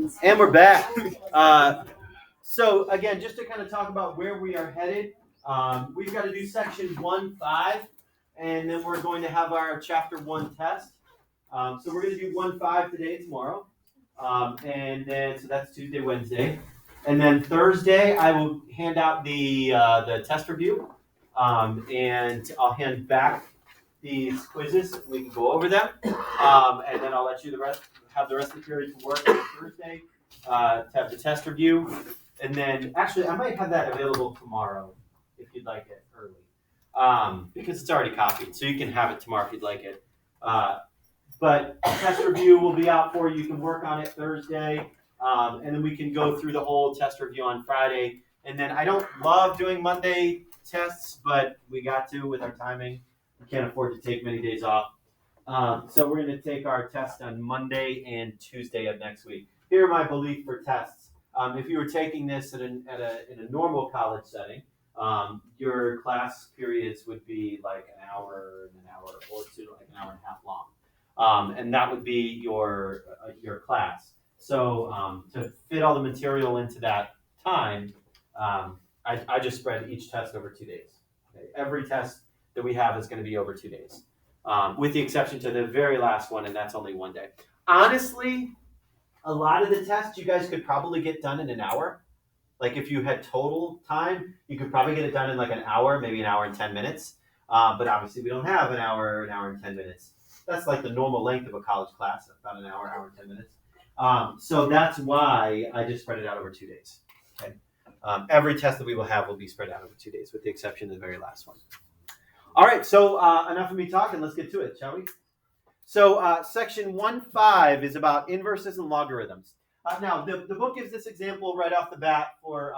And we're back. So again, just to kind of talk about where we are headed, we've got to do section 1.5, and then we're going to have our chapter 1 test. So we're going to do 1.5 today and tomorrow, and then so that's Tuesday, Wednesday, and then Thursday I will hand out the test review, and I'll hand back these quizzes. We can go over them, and then I'll let you have the rest of the period to work on Thursday. To have the test review, and then actually I might have that available tomorrow if you'd like it early, because it's already copied, so you can have it tomorrow if you'd like it. But test review will be out for you. You can work on it Thursday, and then we can go through the whole test review on Friday. And then I don't love doing Monday tests, but we got to with our timing. We can't afford to take many days off. So we're going to take our test on Monday and Tuesday of next week. Here are my belief for tests. If you were taking this in a normal college setting, your class periods would be like an hour or two, like an hour and a half long, and that would be your class. So to fit all the material into that time, I just spread each test over 2 days. Okay? Every test that we have is going to be over 2 days, with the exception to the very last one, and that's only 1 day. Honestly, a lot of the tests you guys could probably get done in an hour. Like if you had total time, you could probably get it done in like an hour, maybe an hour and 10 minutes. But obviously we don't have an hour and 10 minutes. That's like the normal length of a college class, about an hour and 10 minutes. So that's why I just spread it out over 2 days. Okay. Every test that we will have will be spread out over 2 days, with the exception of the very last one. All right, so enough of me talking. Let's get to it, shall we? So section 1.5 is about inverses and logarithms. Now, the book gives this example right off the bat for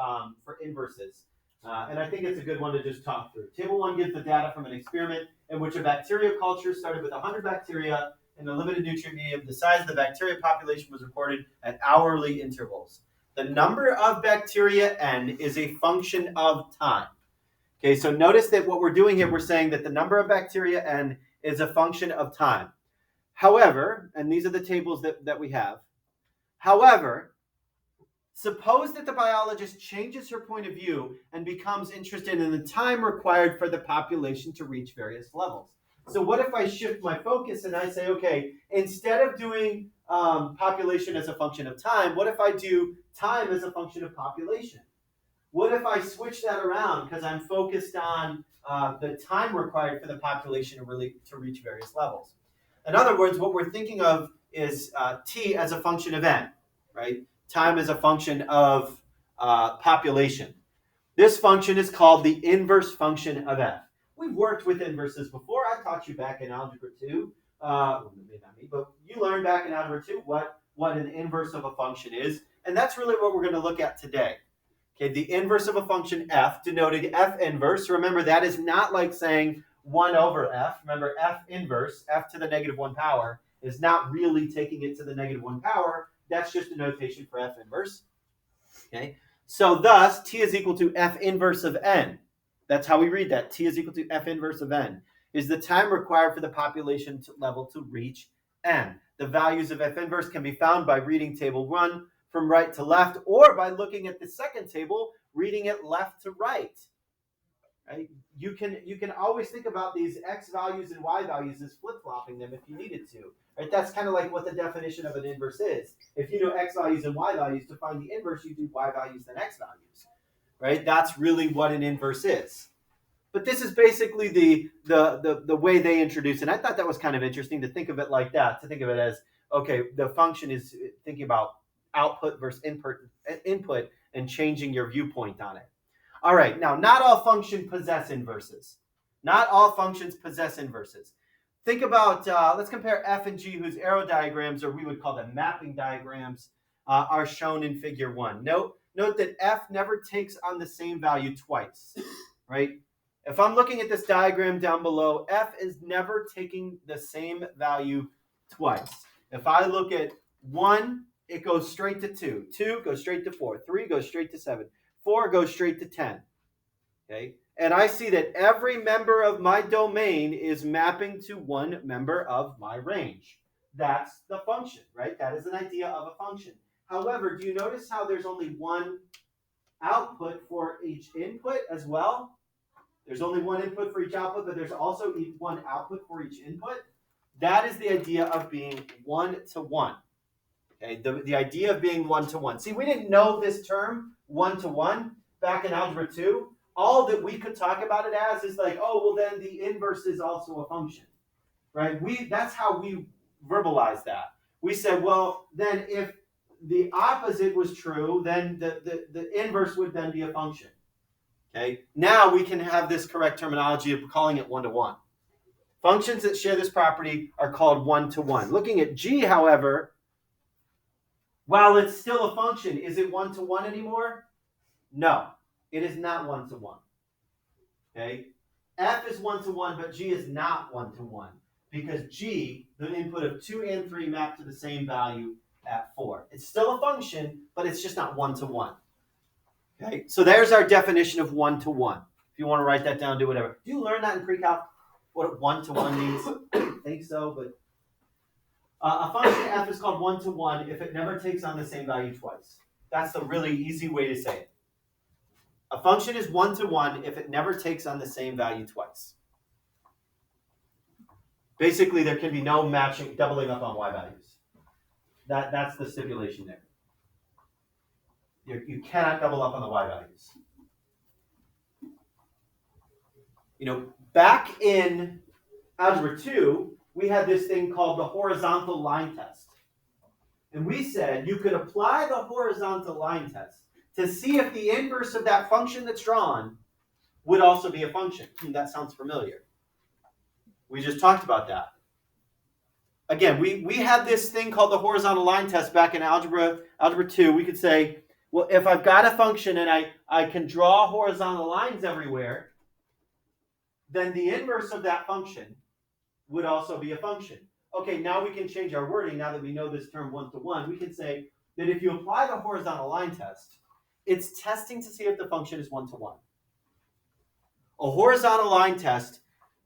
inverses. And I think it's a good one to just talk through. Table 1 gives the data from an experiment in which a bacteria culture started with 100 bacteria in a limited nutrient medium. The size of the bacteria population was recorded at hourly intervals. The number of bacteria N is a function of time. Okay, so notice that what we're doing here, we're saying that the number of bacteria N is a function of time. However, and these are the tables that we have. However, suppose that the biologist changes her point of view and becomes interested in the time required for the population to reach various levels. So what if I shift my focus and I say, okay, instead of doing population as a function of time, what if I do time as a function of population? What if I switch that around because I'm focused on the time required for the population to reach various levels? In other words, what we're thinking of is t as a function of n, right? Time as a function of population. This function is called the inverse function of f. We've worked with inverses before. I taught you back in Algebra 2. Maybe not me, but you learned back in Algebra 2 what an inverse of a function is. And that's really what we're going to look at today. Okay, the inverse of a function f, denoted f inverse. Remember, that is not like saying 1 over f. Remember, f inverse, f to the negative 1 power, is not really taking it to the negative 1 power. That's just a notation for f inverse. Okay, so thus, t is equal to f inverse of n. That's how we read that. T is equal to f inverse of n, is the time required for the population level to reach n. The values of f inverse can be found by reading table 1 from right to left, or by looking at the second table, reading it left to right. Right? You can always think about these x values and y values as flip-flopping them if you needed to. Right? That's kind of like what the definition of an inverse is. If you know x values and y values, to find the inverse, you do y values then x values. Right? That's really what an inverse is. But this is basically the way they introduce it. And I thought that was kind of interesting to think of it like that, to think of it as, okay, the function is thinking about output versus input and changing your viewpoint on it. All right, now not all functions possess inverses. Not all functions possess inverses. Think about, let's compare f and g, whose arrow diagrams, or we would call them mapping diagrams, are shown in figure 1. Note that f never takes on the same value twice, right? If I'm looking at this diagram down below, f is never taking the same value twice. If I look at 1, it goes straight to 2. 2 goes straight to 4. 3 goes straight to 7. 4 goes straight to 10. Okay? And I see that every member of my domain is mapping to one member of my range. That's the function, right? That is an idea of a function. However, do you notice how there's only one output for each input as well? There's only one input for each output, but there's also one output for each input. That is the idea of being one-to-one. Okay, the idea of being one-to-one. See, we didn't know this term, one-to-one, back in Algebra 2. All that we could talk about it as is like, oh, well, then the inverse is also a function, right? That's how we verbalize that. We said, well, then if the opposite was true, then the inverse would then be a function. Okay, now we can have this correct terminology of calling it one-to-one. Functions that share this property are called one-to-one. Looking at G, however, while it's still a function, is it one-to-one anymore? No, it is not one-to-one. Okay, F is one-to-one, but G is not one-to-one because G, the input of 2 and 3, map to the same value at 4. It's still a function, but it's just not one-to-one. Okay, so there's our definition of one-to-one. If you want to write that down, do whatever. Do you learn that in pre-calc? What one-to-one means? I don't think so, but a function f is called one-to-one if it never takes on the same value twice. That's the really easy way to say it. A function is one-to-one if it never takes on the same value twice. Basically, there can be no matching, doubling up on y values. That's the stipulation there. You cannot double up on the y values. You know, back in Algebra 2, we had this thing called the horizontal line test. And we said you could apply the horizontal line test to see if the inverse of that function that's drawn would also be a function. That sounds familiar. We just talked about that. Again, we had this thing called the horizontal line test back in Algebra 2. We could say, well, if I've got a function and I can draw horizontal lines everywhere, then the inverse of that function would also be a function. Okay, now we can change our wording now that we know this term one-to-one. We can say that if you apply the horizontal line test, it's testing to see if the function is one-to-one. A horizontal line test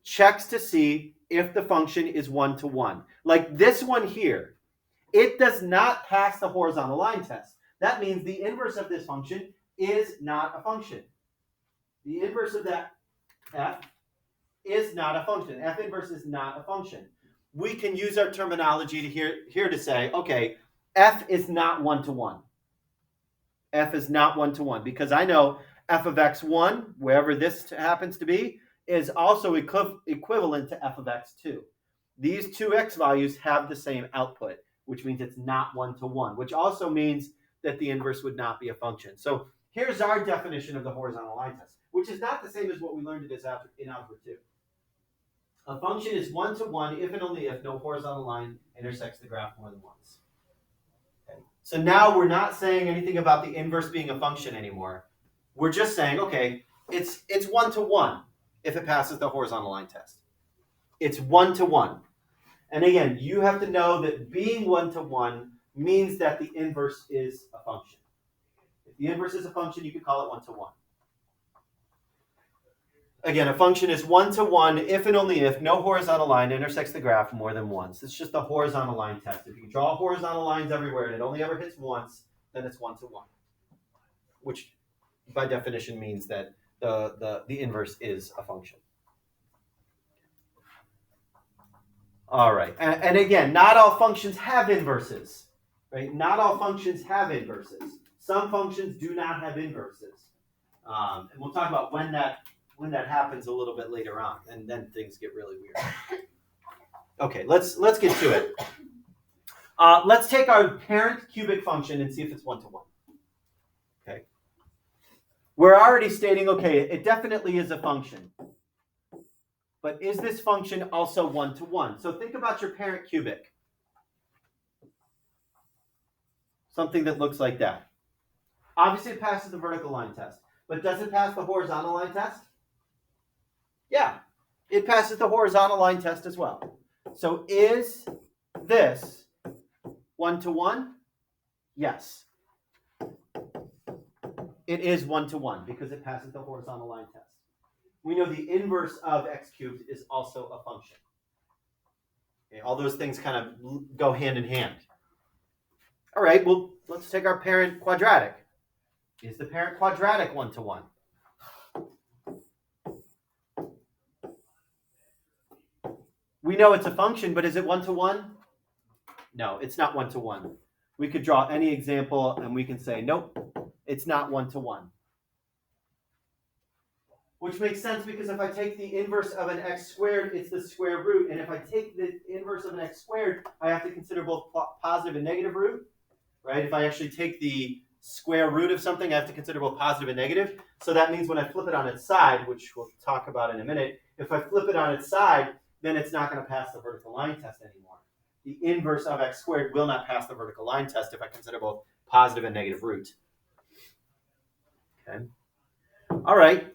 checks to see if the function is one-to-one. Like this one here, it does not pass the horizontal line test. That means the inverse of this function is not a function. The inverse of that f is not a function. F inverse is not a function. We can use our terminology to here to say, okay, f is not one-to-one. F is not one-to-one because I know f of x1, wherever this happens to be, is also equivalent to f of x2. These two x values have the same output, which means it's not one-to-one, which also means that the inverse would not be a function. So here's our definition of the horizontal line test, which is not the same as what we learned in Algebra 2. A function is one-to-one if and only if no horizontal line intersects the graph more than once. Okay. So now we're not saying anything about the inverse being a function anymore. We're just saying, okay, it's one-to-one if it passes the horizontal line test. It's one-to-one. And again, you have to know that being one-to-one means that the inverse is a function. If the inverse is a function, you could call it one-to-one. Again, a function is one-to-one if and only if no horizontal line intersects the graph more than once. It's just a horizontal line test. If you draw horizontal lines everywhere and it only ever hits once, then it's one-to-one, which by definition means that the inverse is a function. All right, and again, not all functions have inverses, right? Not all functions have inverses. Some functions do not have inverses, and we'll talk about when that happens a little bit later on, and then things get really weird. Okay, let's get to it. Let's take our parent cubic function and see if it's one-to-one. Okay. We're already stating, okay, it definitely is a function. But is this function also one-to-one? So think about your parent cubic. Something that looks like that. Obviously, it passes the vertical line test. But does it pass the horizontal line test? Yeah, it passes the horizontal line test as well. So is this one-to-one? Yes. It is one-to-one because it passes the horizontal line test. We know the inverse of x cubed is also a function. Okay, all those things kind of go hand in hand. All right, well, let's take our parent quadratic. Is the parent quadratic 1-to-1? We know it's a function, but is it 1-to-1? No, it's not 1-to-1. We could draw any example and we can say, nope, it's not 1-to-1. Which makes sense because if I take the inverse of an x squared, it's the square root. And if I take the inverse of an x squared, I have to consider both positive and negative root, right? If I actually take the square root of something, I have to consider both positive and negative. So that means when I flip it on its side, which we'll talk about in a minute, if I flip it on its side, then it's not going to pass the vertical line test anymore. The inverse of x squared will not pass the vertical line test if I consider both positive and negative root. Okay. All right.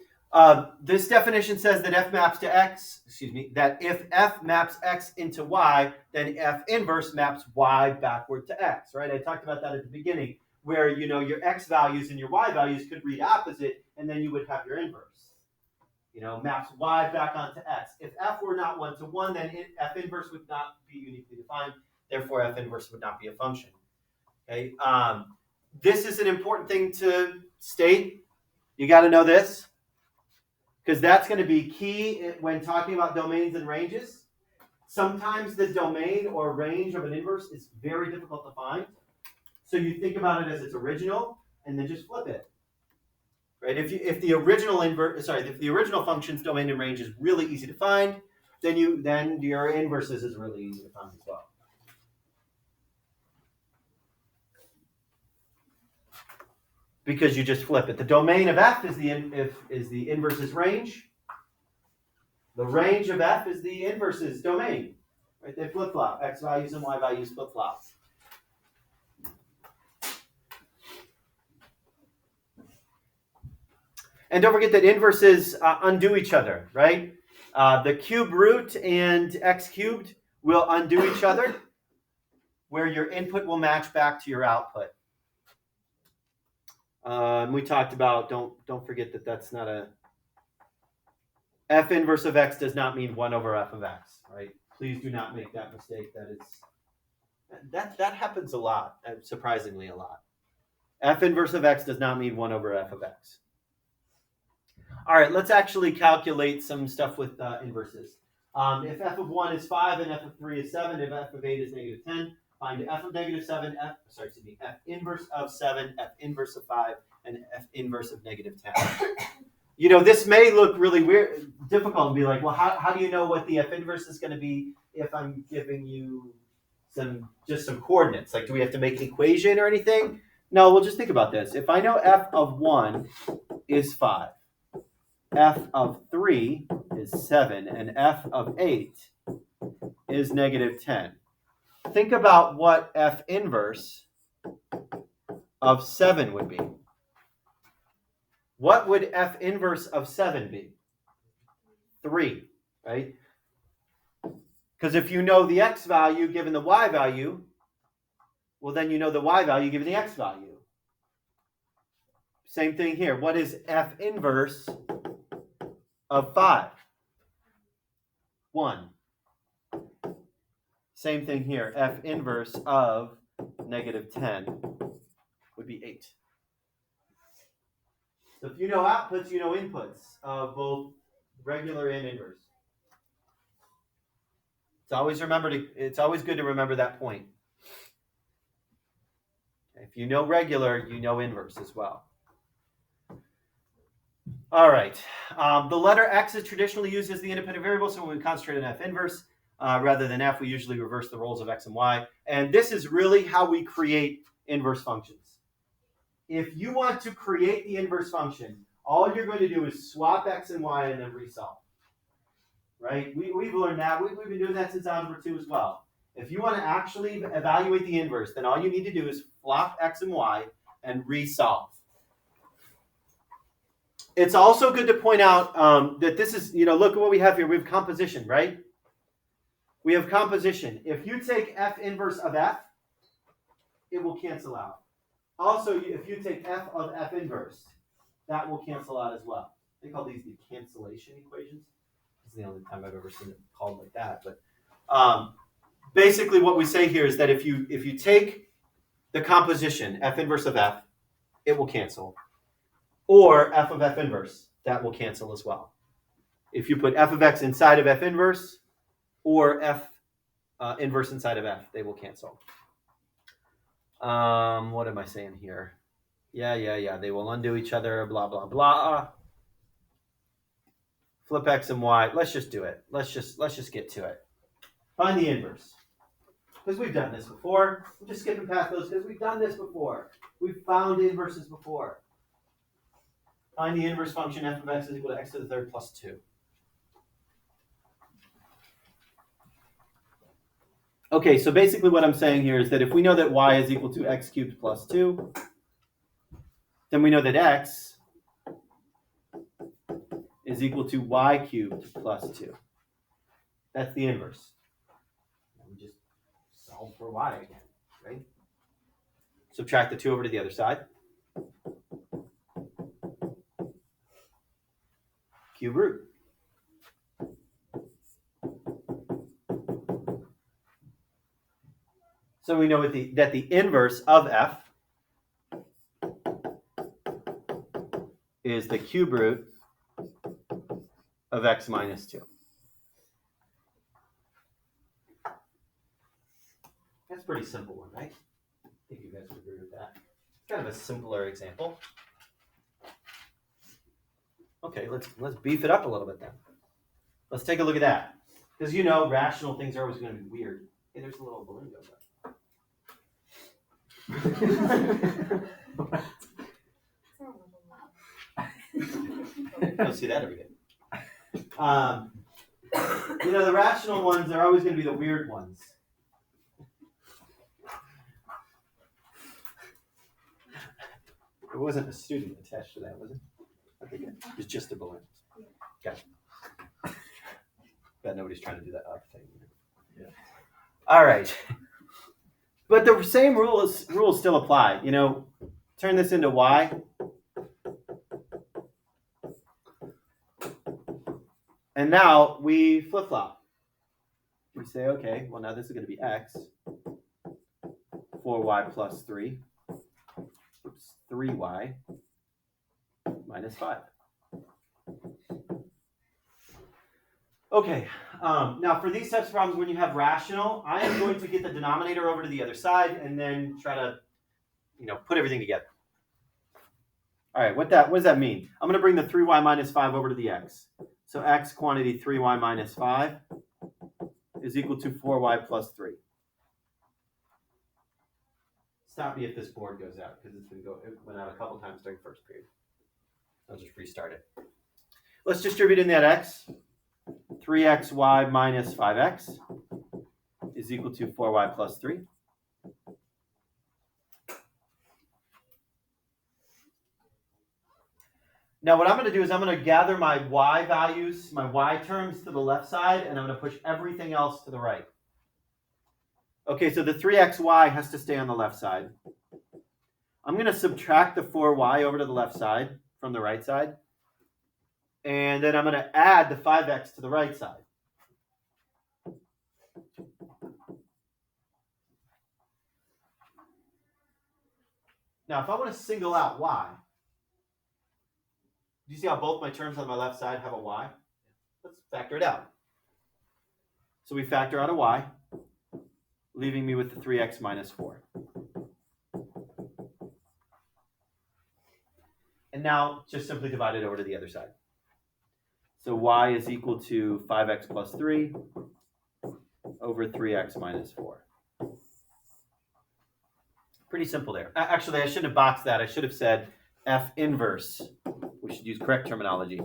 This definition says that f maps to x, that if f maps x into y, then f inverse maps y backward to x, right? I talked about that at the beginning, where your x values and your y values could read opposite, and then you would have your inverse. Maps y back onto x. If f were not 1-to-1, then f inverse would not be uniquely defined. Therefore, f inverse would not be a function. Okay. This is an important thing to state. You got to know this, because that's going to be key when talking about domains and ranges. Sometimes the domain or range of an inverse is very difficult to find. So you think about it as its original, and then just flip it. Right? If the original function's domain and range is really easy to find, then your inverses is really easy to find as well. Because you just flip it. The domain of f is the inverse's range. The range of f is the inverse's domain. Right? They flip-flop. X values and y values flip-flop. And don't forget that inverses undo each other, right? The cube root and x cubed will undo each other, where your input will match back to your output. We talked about, don't forget that that's not a, f inverse of x does not mean 1 over f of x, right? Please do not make that mistake. That happens a lot, surprisingly a lot. F inverse of x does not mean 1 over f of x. All right, let's actually calculate some stuff with inverses. If f of 1 is 5 and f of 3 is 7, if f of 8 is negative 10, find f of negative 7, f inverse of 7, f inverse of 5, and f inverse of negative 10. This may look really weird, difficult, and be like, well, how do you know what the f inverse is going to be if I'm giving you some coordinates? Like, do we have to make an equation or anything? No, we'll just think about this. If I know f of 1 is 5, f of 3 is 7, and f of 8 is negative 10. Think about what f inverse of 7 would be. What would f inverse of 7 be? 3, right? Because if you know the x value given the y value, well, then you know the y value given the x value. Same thing here. What is f inverse of 5? 1. Same thing here. F inverse of negative 10 would be 8. So if you know outputs, you know inputs of both regular and inverse. It's always good to remember that point. If you know regular, you know inverse as well. All right. The letter x is traditionally used as the independent variable, so when we concentrate on f inverse rather than f, we usually reverse the roles of x and y. And this is really how we create inverse functions. If you want to create the inverse function, all you're going to do is swap x and y and then resolve. Right? We've learned that. We've been doing that since algebra 2 as well. If you want to actually evaluate the inverse, then all you need to do is flop x and y and resolve. It's also good to point out that this is, look at what we have here. We have composition, right? We have composition. If you take f inverse of f, it will cancel out. Also, if you take f of f inverse, that will cancel out as well. They call these the cancellation equations. This is the only time I've ever seen it called like that. But basically what we say here is that if you take the composition, f inverse of f, it will cancel. Or f of f inverse, that will cancel as well. If you put f of x inside of f inverse or f inverse inside of f, they will cancel. What am I saying here? Yeah. They will undo each other, blah, blah, blah. Flip x and y. Let's just do it. Let's just get to it. Find the inverse. Because we've done this before. I'm just skipping past those because we've done this before. We've found inverses before. Find the inverse function f of x is equal to x to the third plus 2. Okay, so basically what I'm saying here is that if we know that y is equal to x cubed plus 2, then we know that x is equal to y cubed plus 2. That's the inverse. And we just solve for y again, right? Subtract the 2 over to the other side. Cube root. So we know that the inverse of f is the cube root of x minus 2. That's a pretty simple one, right? I think you guys would agree with that. It's kind of a simpler example. Okay, let's beef it up a little bit then. Let's take a look at that. Because you know rational things are always going to be weird. Hey, there's a little balloon goes up. Don't see that every day. The rational ones are always going to be the weird ones. There wasn't a student attached to that, was it? Okay, good. It was just a balloon. Gotcha. Bet nobody's trying to do that up thing. Yeah. All right. But the same rules still apply. Turn this into y. And now we flip-flop. We say, okay, well now this is going to be x. 4y plus 3. Oops, 3y minus 5. Okay, now for these types of problems, when you have rational, I am going to get the denominator over to the other side and then try to, put everything together. All right, what does that mean? I'm going to bring the 3y minus 5 over to the x. So x quantity 3y minus 5 is equal to 4y plus 3. Stop me if this board goes out because it went out a couple times during first period. I'll just restart it. Let's distribute in that x. 3xy minus 5x is equal to 4y plus 3. Now what I'm going to do is I'm going to gather my y values, my y terms to the left side, and I'm going to push everything else to the right. Okay, so the 3xy has to stay on the left side. I'm going to subtract the 4y over to the left side from the right side. And then I'm going to add the 5x to the right side. Now, if I want to single out y, do you see how both my terms on my left side have a y? Let's factor it out. So we factor out a y, leaving me with the 3x minus 4. And now just simply divide it over to the other side. So y is equal to 5x plus 3 over 3x minus 4. Pretty simple there. Actually, I shouldn't have boxed that. I should have said f inverse. We should use correct terminology,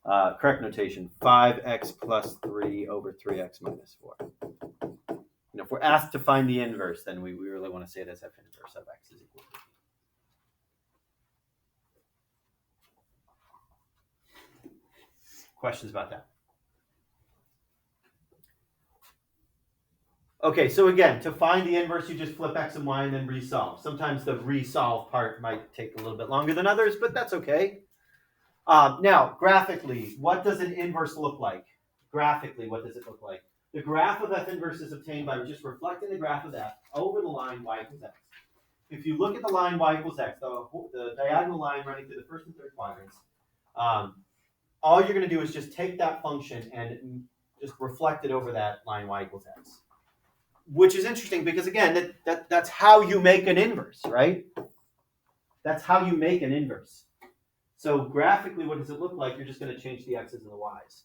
correct notation. 5x plus 3 over 3x minus 4. If we're asked to find the inverse, then we really want to say this f inverse of x is equal to. Questions about that? Okay, so again, to find the inverse, you just flip x and y and then resolve. Sometimes the resolve part might take a little bit longer than others, but that's okay. Now, graphically, what does an inverse look like? Graphically, what does it look like? The graph of f inverse is obtained by just reflecting the graph of f over the line y equals x. if you look at the line y equals x, the diagonal line running through the first and third quadrants, all you're going to do is just take that function and just reflect it over that line y equals x. Which is interesting because, again, that's how you make an inverse, right? That's how you make an inverse. So graphically, what does it look like? You're just going to change the x's and the y's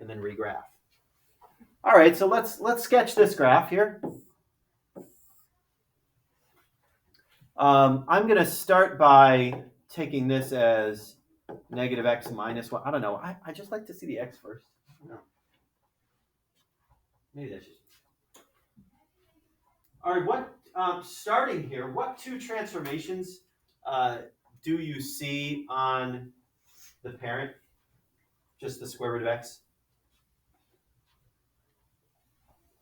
and then regraph. All right, so let's sketch this graph here. I'm going to start by taking this as negative x minus 1. I don't know. I just like to see the x first. I don't know. Maybe that's just... All right, starting here, what two transformations do you see on the parent? Just the square root of x.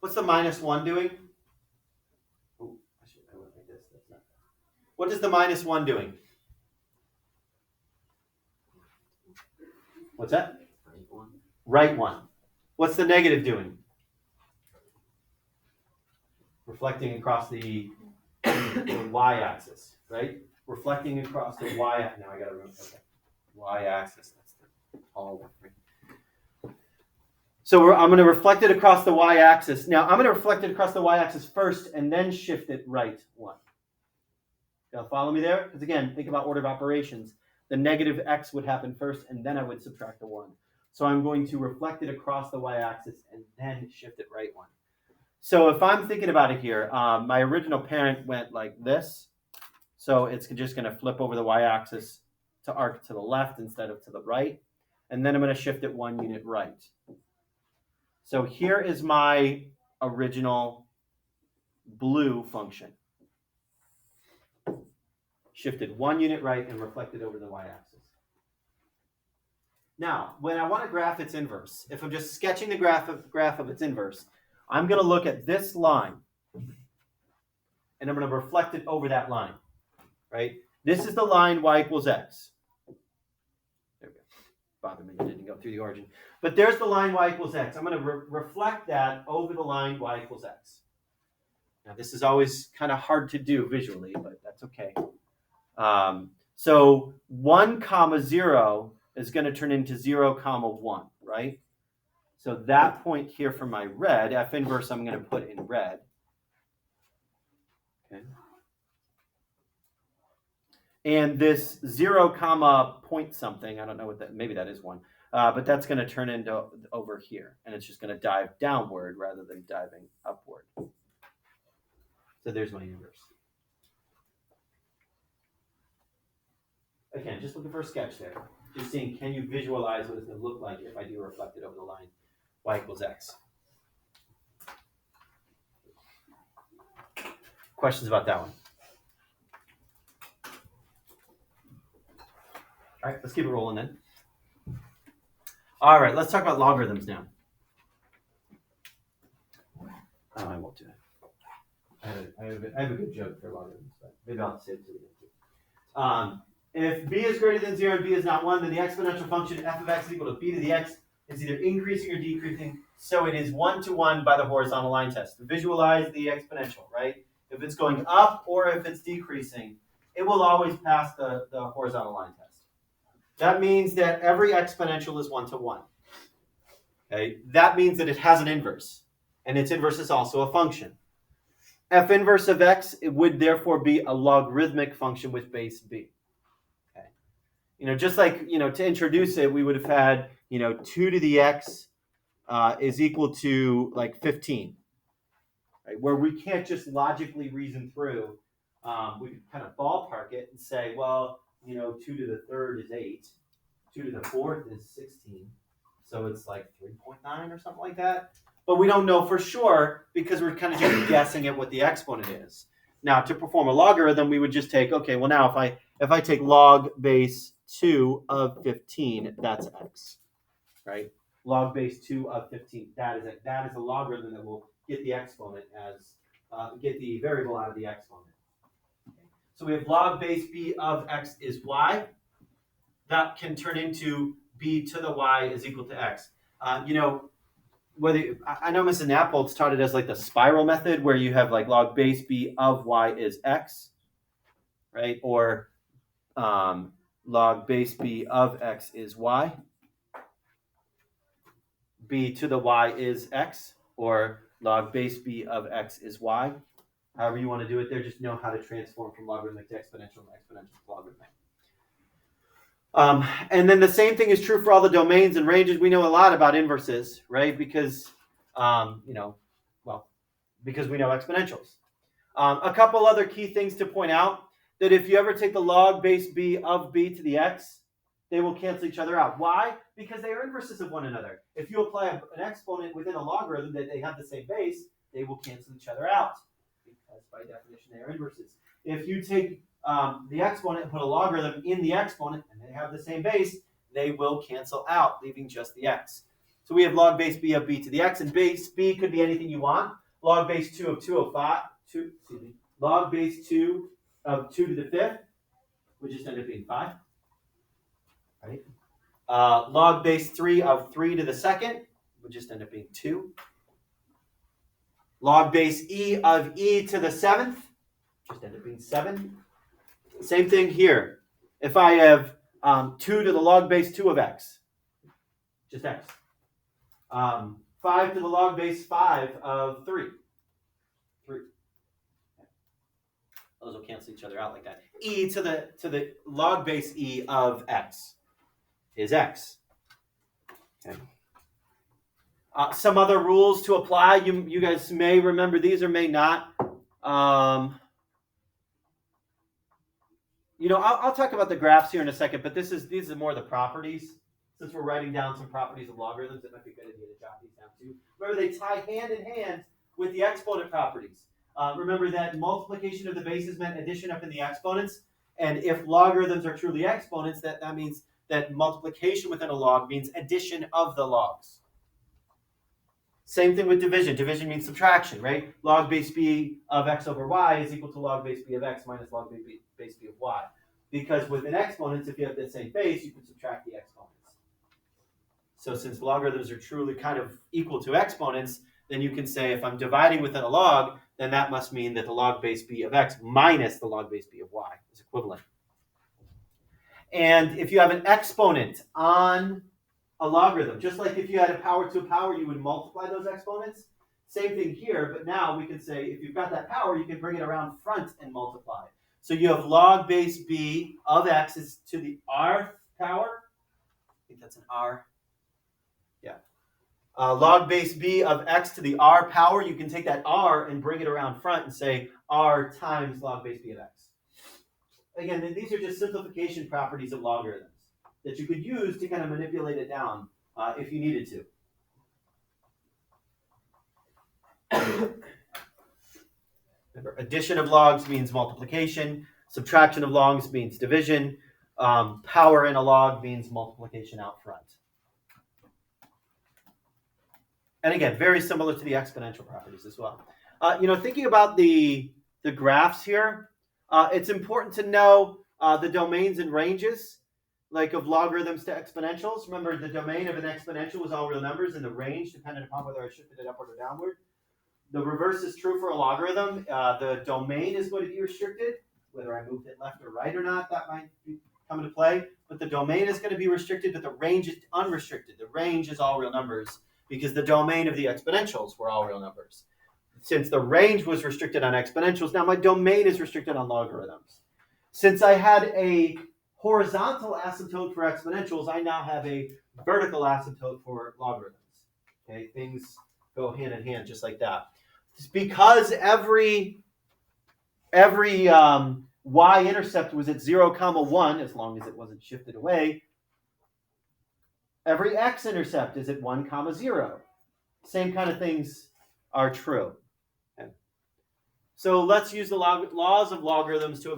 What's the minus 1 doing? Oh, I went like this. That's not... What is the minus 1 doing? What's that? Right 1. What's the negative doing? Reflecting across the y-axis, right? Reflecting across the y-axis. Now I got to remember. Okay. Y-axis. That's the tall one, right? So I'm going to reflect it across the y-axis. Now I'm going to reflect it across the y-axis first and then shift it right 1. Y'all follow me there? Because again, think about order of operations. The negative x would happen first and then I would subtract the 1. So I'm going to reflect it across the y-axis and then shift it right 1. So if I'm thinking about it here, my original parent went like this. So it's just going to flip over the y-axis to arc to the left instead of to the right. And then I'm going to shift it 1 unit right. So here is my original blue function. Shifted 1 unit right and reflected over the y-axis. Now, when I want to graph its inverse, if I'm just sketching the graph of its inverse, I'm going to look at this line, and I'm going to reflect it over that line, right? This is the line y equals x. There we go. Bothered me, it didn't go through the origin. But there's the line y equals x. I'm going to reflect that over the line y equals x. Now, this is always kind of hard to do visually, but that's okay. So 1, 0 is going to turn into 0, 1, right? So that point here for my red, f inverse I'm going to put in red. Okay. And this 0, point something, I don't know what that, maybe that is 1, but that's going to turn into over here. And it's just going to dive downward rather than diving upward. So there's my inverse. Again, just looking for a sketch there. Just seeing, can you visualize what it's going to look like if I do reflect it over the line y equals x? Questions about that one? All right, let's keep it rolling then. All right, let's talk about logarithms now. Oh, I won't do it. I have a good joke for logarithms, but maybe I'll save it to the end. If b is greater than 0 and b is not 1, then the exponential function f of x is equal to b to the x is either increasing or decreasing, so it is 1 to 1 by the horizontal line test. Visualize the exponential, right? If it's going up or if it's decreasing, it will always pass the horizontal line test. That means that every exponential is 1 to 1. Okay? That means that it has an inverse, and its inverse is also a function. F inverse of x, it would therefore be a logarithmic function with base b. Just like, to introduce it, we would have had, 2 to the x is equal to like 15, right? Where we can't just logically reason through. We could kind of ballpark it and say, well, 2 to the third is 8, 2 to the fourth is 16, so it's like 3.9 or something like that. But we don't know for sure because we're kind of just guessing at what the exponent is. Now, to perform a logarithm, we would just take, okay, well now if I take log base 2 of 15, that's x, right? Log base 2 of 15, that is a logarithm that will get the exponent as get the variable out of the exponent. Okay. So we have log base b of x is y. That can turn into b to the y is equal to x. Whether I know Mrs. Napoltz taught it as like the spiral method, where you have like log base b of y is x. right? Or log base b of x is y. B to the y is x, or log base b of x is y. However you want to do it there, just know how to transform from logarithmic to exponential and exponential to logarithmic. And then the same thing is true for all the domains and ranges. We know a lot about inverses, right? Because, because we know exponentials. A couple other key things to point out, that if you ever take the log base b of b to the x, they will cancel each other out. Why? Because they are inverses of one another. If you apply an exponent within a logarithm that they have the same base, they will cancel each other out, because by definition they are inverses. If you take the exponent and put a logarithm in the exponent and they have the same base, they will cancel out, leaving just the x. So we have log base b of b to the x, and base b could be anything you want. Log base 2 of 205, log base 2 of 2 to the 5th, would just end up being 5. Right? Log base 3 of 3 to the 2nd would just end up being 2. Log base e of e to the 7th just end up being 7. Same thing here. If I have 2 to the log base 2 of x, just x. 5 to the log base 5 of 3. 3. Those will cancel each other out like that. E to the log base e of x is x. Okay. Some other rules to apply. You guys may remember these or may not. I'll talk about the graphs here in a second, but these are more the properties. Since we're writing down some properties of logarithms, it might be good idea to jot these down too. Remember, they tie hand in hand with the exponent properties. Remember that multiplication of the bases meant addition up in the exponents, and if logarithms are truly exponents, that means that multiplication within a log means addition of the logs. Same thing with division. Division means subtraction, right? Log base b of x over y is equal to log base b of x minus log base b of y. Because within exponents, if you have the same base, you can subtract the exponents. So since logarithms are truly kind of equal to exponents, then you can say if I'm dividing within a log, then that must mean that the log base b of x minus the log base b of y is equivalent. And if you have an exponent on a logarithm, just like if you had a power to a power, you would multiply those exponents. Same thing here, but now we can say if you've got that power, you can bring it around front and multiply. So you have log base b of x is to the rth power. I think that's an r. Yeah. Log base b of x to the r power, you can take that r and bring it around front and say r times log base b of x. Again, these are just simplification properties of logarithms that you could use to kind of manipulate it down if you needed to. Remember, addition of logs means multiplication. Subtraction of logs means division. Power in a log means multiplication out front. And again, very similar to the exponential properties as well. Thinking about the graphs here, it's important to know the domains and ranges, like of logarithms to exponentials. Remember, the domain of an exponential was all real numbers, and the range depended upon whether I shifted it upward or downward. The reverse is true for a logarithm. The domain is going to be restricted, whether I moved it left or right or not, that might come into play. But the domain is going to be restricted, but the range is unrestricted. The range is all real numbers because the domain of the exponentials were all real numbers. Since the range was restricted on exponentials, now my domain is restricted on logarithms. Since I had a horizontal asymptote for exponentials, I now have a vertical asymptote for logarithms. Okay, things go hand in hand just like that. It's because every y-intercept was at 0, 1, as long as it wasn't shifted away. Every x-intercept is at 1, 0. Same kind of things are true. Okay. So let's use the laws of logarithms to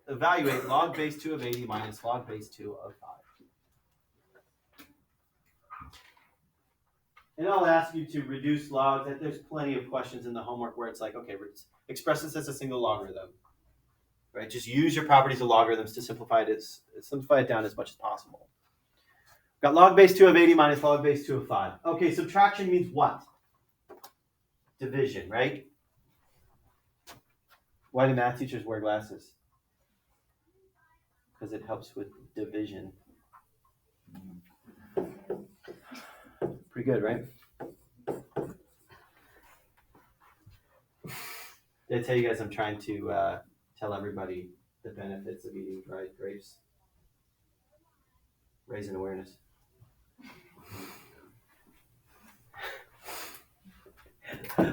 evaluate log base 2 of 80 minus log base 2 of 5. And I'll ask you to reduce logs. There's plenty of questions in the homework where it's like, okay, express this as a single logarithm. Right? Just use your properties of logarithms to simplify it down as much as possible. Got log base 2 of 80 minus log base 2 of 5. Okay, subtraction means what? Division, right? Why do math teachers wear glasses? because it helps with division. Pretty good, right? Did I tell you guys I'm trying to tell everybody the benefits of eating dried grapes? Raising awareness.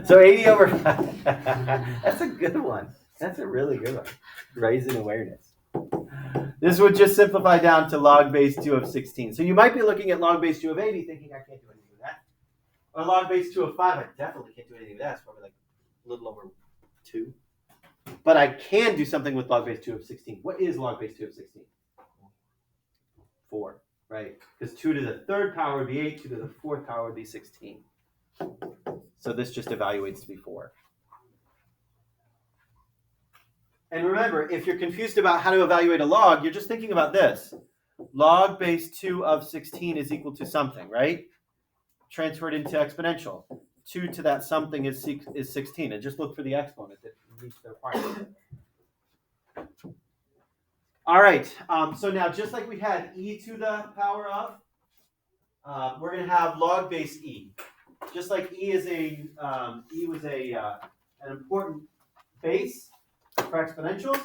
So 80 over 5. That's a good one. That's a really good one. Raising awareness. This would just simplify down to log base 2 of 16. So you might be looking at log base 2 of 80 thinking I can't do anything with that. Or log base 2 of 5, I definitely can't do anything with that. It's probably like a little over 2. But I can do something with log base 2 of 16. What is log base 2 of 16? 4, right? Because 2 to the third power would be 8, 2 to the fourth power would be 16. So this just evaluates to be 4. And remember, if you're confused about how to evaluate a log, you're just thinking about this. Log base 2 of 16 is equal to something, right? Transferred into exponential. 2 to that something is 16. And just look for the exponent that meets the requirement. All right. So now, just like we had e to the power of, we're going to have log base e. Just like e was an important base for exponentials,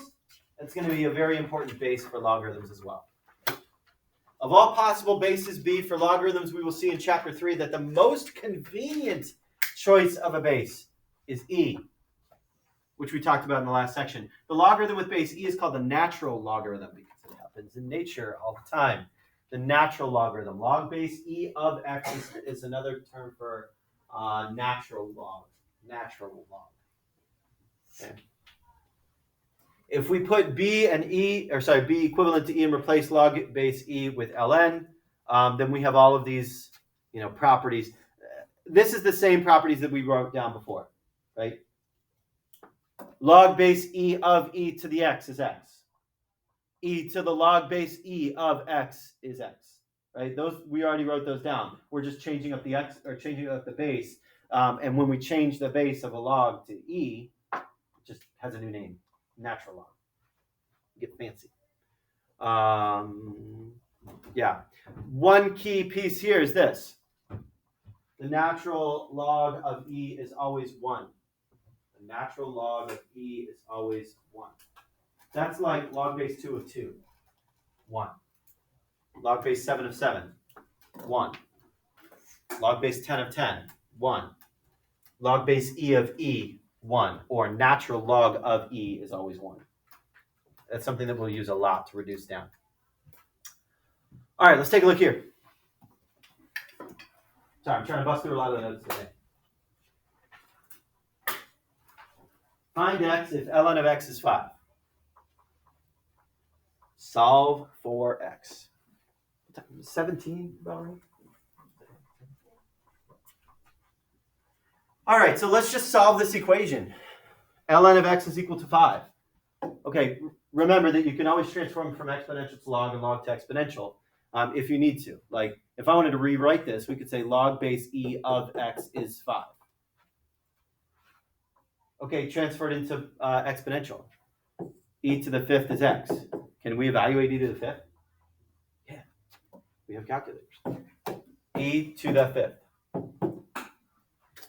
it's going to be a very important base for logarithms as well. Of all possible bases b for logarithms, we will see in chapter 3 that the most convenient choice of a base is e, which we talked about in the last section. The logarithm with base e is called the natural logarithm because it happens in nature all the time. The natural logarithm. Log base e of x is another term for natural log. Natural log. Okay. If we put b equivalent to e and replace log base e with ln, then we have all of these, properties. This is the same properties that we wrote down before, right? Log base e of e to the x is x. E to the log base e of x is x, right? Those we already wrote those down. We're just changing up the x or changing up the base, and when we change the base of a log to e, it just has a new name. Natural log. Get fancy. One key piece here is this. The natural log of e is always 1. The natural log of e is always 1. That's like log base 2 of 2. 1. Log base 7 of 7. 1. Log base 10 of 10. 1. Log base e of e. 1. Or natural log of e is always 1. That's something that we'll use a lot to reduce down. All right, let's take a look here. Sorry, I'm trying to bust through a lot of the notes today. Find x if ln of x is 5. Solve for x. 17, about right? All right, so let's just solve this equation. Ln of x is equal to 5. Okay, remember that you can always transform from exponential to log and log to exponential if you need to. Like, if I wanted to rewrite this, we could say log base e of x is 5. Okay, transferred into exponential. E to the 5th is x. Can we evaluate e to the 5th? Yeah, we have calculators. E to the 5th.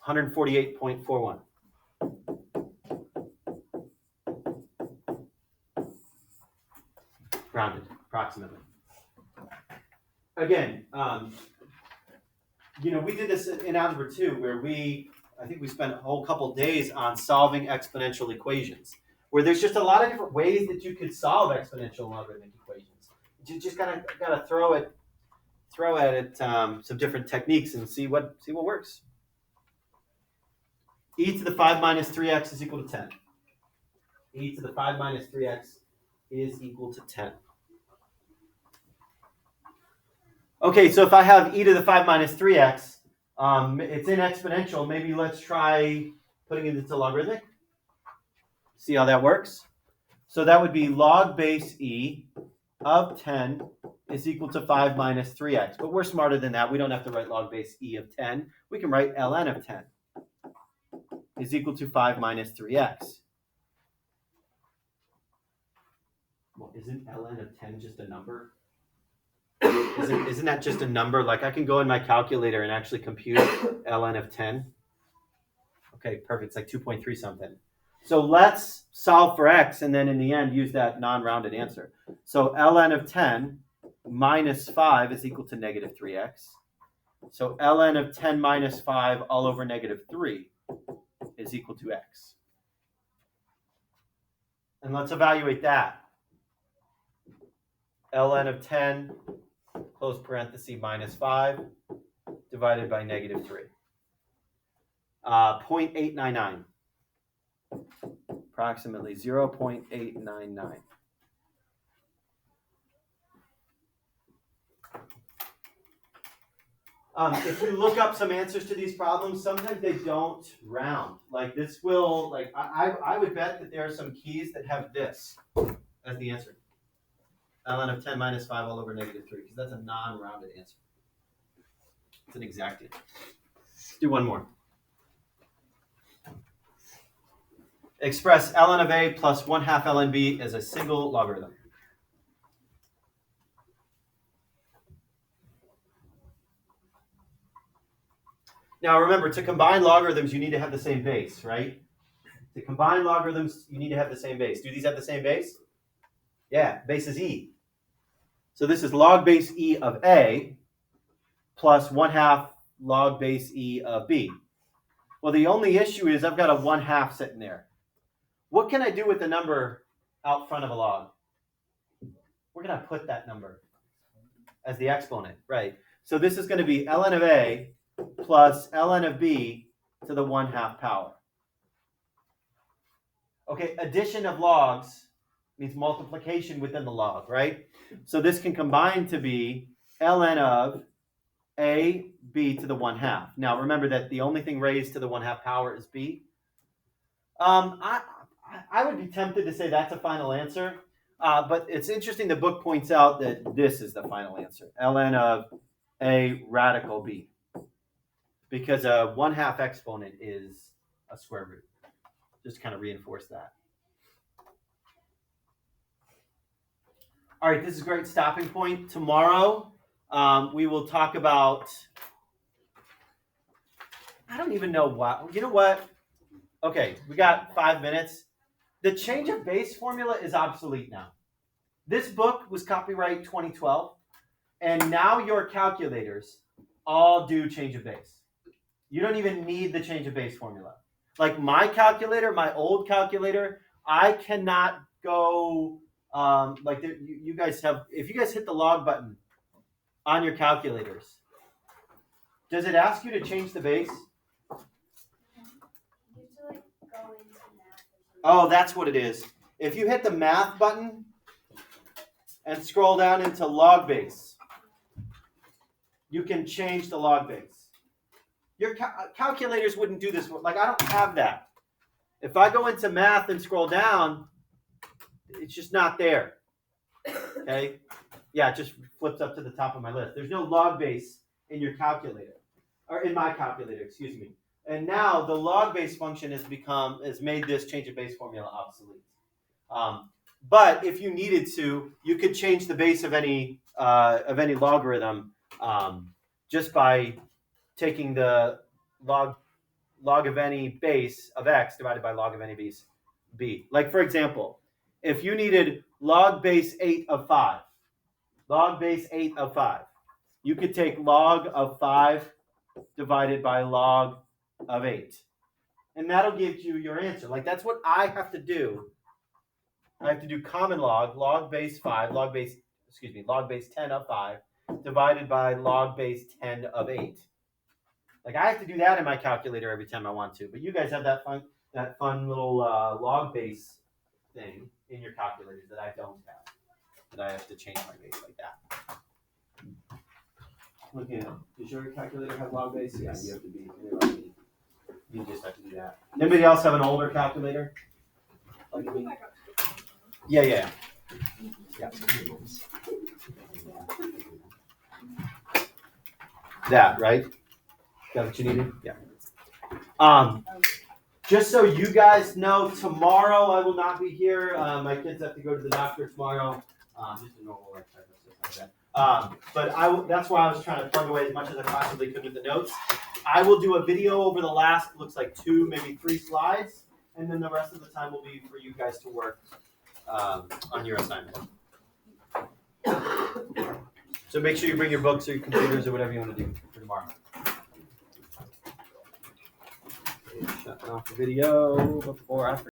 148.41. Rounded, approximately. Again, we did this in Algebra 2 where I think we spent a whole couple days on solving exponential equations, where there's just a lot of different ways that you could solve exponential and logarithmic equations. You just gotta throw at it some different techniques and see what works. E to the 5 minus 3x is equal to 10. E to the 5 minus 3x is equal to 10. Okay, so if I have e to the 5 minus 3x, it's in exponential. Maybe let's try putting it into logarithmic. See how that works? So that would be log base e of 10 is equal to 5 minus 3x. But we're smarter than that. We don't have to write log base e of 10. We can write ln of 10 is equal to 5 minus 3x. Well, isn't ln of 10 just a number? Isn't that just a number? Like I can go in my calculator and actually compute ln of 10. Okay, perfect. It's like 2.3 something. So let's solve for x and then in the end use that non-rounded answer. So ln of 10 minus 5 is equal to negative 3x. So ln of 10 minus 5 all over negative 3 is equal to x. And let's evaluate that. ln of 10, close parenthesis, minus 5, divided by negative 3. 0.899. Approximately 0.899. If you look up some answers to these problems, sometimes they don't round. Like this will, like I would bet that there are some keys that have this as the answer. ln of 10 minus 5 all over negative 3, because that's a non-rounded answer. It's an exact answer. Let's do one more. Express ln of a plus 1/2 ln b as a single logarithm. Now remember, to combine logarithms, you need to have the same base, right? To combine logarithms, you need to have the same base. Do these have the same base? Yeah, base is e. So this is log base e of a plus 1/2 log base e of b. Well, the only issue is I've got a 1/2 sitting there. What can I do with the number out front of a log? Where can I put that number? As the exponent, right? So this is going to be ln of a plus ln of b to the 1/2 power. Okay, addition of logs means multiplication within the log, right? So this can combine to be ln of a b to the 1/2. Now remember that the only thing raised to the 1/2 power is b. I would be tempted to say that's a final answer, but it's interesting the book points out that this is the final answer, ln of a radical b, because a 1/2 exponent is a square root. Just kind of reinforce that. All right, this is a great stopping point. Tomorrow, we will talk about, I don't even know what, you know what? Okay, we got 5 minutes. The change of base formula is obsolete now. This book was copyright 2012, and now your calculators all do change of base. You don't even need the change of base formula. Like my calculator, my old calculator, I cannot go, you guys have, if you guys hit the log button on your calculators, does it ask you to change the base? Oh, that's what it is. If you hit the math button and scroll down into log base, you can change the log base. Your calculators wouldn't do this. Like, I don't have that. If I go into math and scroll down, it's just not there. Okay? Yeah, it just flips up to the top of my list. There's no log base in your calculator, or in my calculator, excuse me. And now the log base function has made this change of base formula obsolete. But if you needed to, you could change the base of any logarithm just by taking the log of any base of x divided by log of any base b. Like for example, if you needed log base 8 of 5, you could take log of 5 divided by log of 8. And that'll give you your answer. Like that's what I have to do. I have to do common log base 10 of 5 divided by log base 10 of 8. Like I have to do that in my calculator every time I want to. But you guys have that fun little log base thing in your calculators that I don't have. That I have to change my base like that. Look at, does your calculator have log base? Yeah, you have to be. You just have to do that. Anybody else have an older calculator? Like me? Yeah. That, right? Is that what you needed? Yeah. Just so you guys know, tomorrow I will not be here. My kids have to go to the doctor tomorrow. Just a normal life type of stuff like that. But that's why I was trying to plug away as much as I possibly could with the notes. I will do a video over the last, looks like 2, maybe 3 slides, and then the rest of the time will be for you guys to work on your assignment. So make sure you bring your books or your computers or whatever you want to do for tomorrow. Shutting off the video before I forget.